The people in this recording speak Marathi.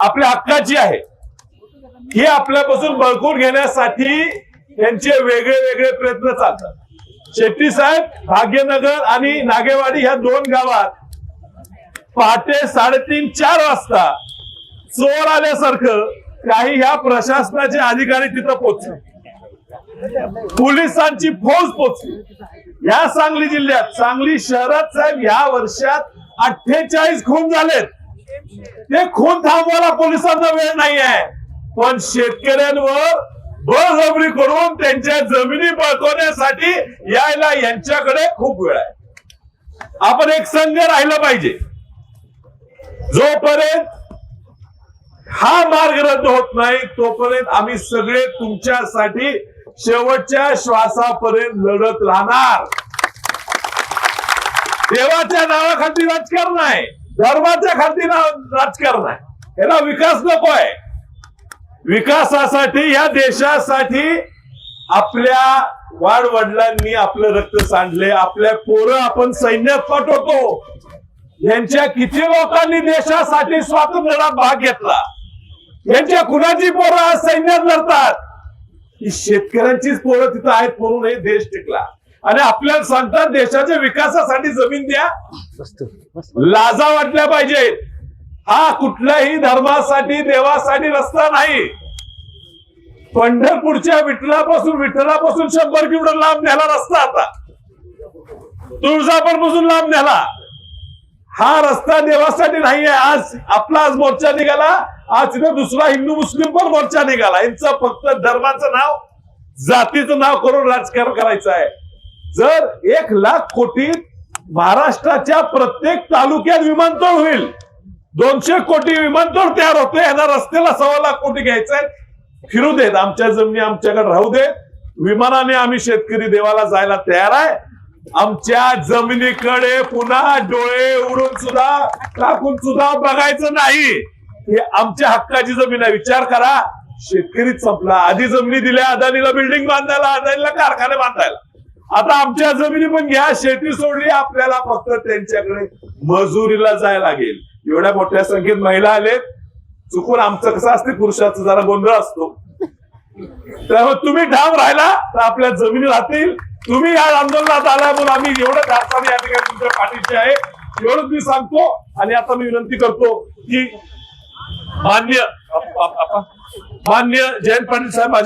आपल्या हक्काची आहे, ही आपल्यापासून बळकून घेण्यासाठी त्यांचे वेगळे वेगळे प्रयत्न चालतात. शेट्टी साहेब भाग्यनगर आणि नागेवाडी ह्या दोन गावात पहाटे 3:30-4 वाजता चोर आल्यासारखं काही ह्या प्रशासनाचे अधिकारी तिथं पोहोचले, पोलिसांची फौज पोहोचली. या सांगली जिल्ह्यात, सांगली शहरात साहेब या वर्षात 48 खून झालेत. ते खून थांबवायला पोलिसांना वेळ नाही आहे, पण शेतकऱ्यांवर बळजबरी करून त्यांच्या जमिनी बळकवण्यासाठी यायला यांच्याकडे खूप वेळ आहे. आपण एक संघ राहिला पाहिजे. जोपर्यंत हा मार्ग रद्द होत नाही तोपर्यंत आम्ही सगळे तुमच्यासाठी शेवटच्या श्वासापर्यंत लढत राहणार. देवाच्या नावाखाली राजकारण आहे, धर्माच्या खाली राजकारण आहे. याला विकास नको आहे. विकासासाठी या देशासाठी आपल्या वाडवडिलांनी आपलं रक्त सांडले, आपल्या पोरं आपण सैन्यात पाठवतो. यांच्या किती लोकांनी देशासाठी स्वातंत्र्य लढ्यात भाग घेतला, यांच्या कुणाची पोरं आज सैन्यात लढतात. ही शेतकऱ्यांचीच पोरं तिथं आहेत म्हणून हे देश टिकला. आणि आपल्याला सांगतात देशाच्या विकासासाठी जमीन द्या. लाजा वाटल्या पाहिजेत. हा कुठल्याही धर्मासाठी देवासाठी रस्ता नाही. पंढरपूरच्या विठ्ठलापासून 100 किलोमीटर लांब न्याला रस्ता, आता तुळजापूरपासून लांब न्याला. हा रस्ता देवासाठी नाही आहे. आज मोर्चा निघाला, आज तिथे दुसरा हिंदू मुस्लिम पण मोर्चा निघाला. यांचं फक्त धर्माचं नाव, जातीचं नाव करून राजकारण करायचं आहे. जर 1 लाख कोटी महाराष्ट्राच्या प्रत्येक तालुक्यात विमानतळ होईल, 200 कोटी विमानतळ तयार होते. यांना रस्त्याला 1.25 लाख कोटी घ्यायचे, फिरू देत, आमच्या जमिनी आमच्याकडे राहू देत. विमानाने आम्ही शेतकरी देवाला जायला तयार आहे. आमच्या जमिनीकडे पुन्हा डोळे उडून सुद्धा टाकून सुद्धा बघायचं नाही. हे आमच्या हक्काची जमीन आहे. विचार करा, शेतकरीच संपला. आधी जमिनी दिल्या अदानीला बिल्डिंग बांधायला, अदानीला कारखाने बांधायला. आता आमच्या जमिनी पण घ्या, शेती सोडली. आपल्याला फक्त त्यांच्याकडे मजुरीला जायला लागेल. एवढ्या मोठ्या संख्येत महिला आलेत. चुकून आमचं कसं असते, पुरुषाचं जरा गोंधळ असतो. त्यामुळे तुम्ही ठाम राहिला तर आपल्या जमिनी राहतील. तुम्ही या आंदोलनात आला म्हणून आम्ही एवढं धाडसाने या ठिकाणी तुमच्या पाठीशी आहे, एवढंच मी सांगतो. आणि आता मी विनंती करतो की मान्य जयंत पाटील साहेब, माझी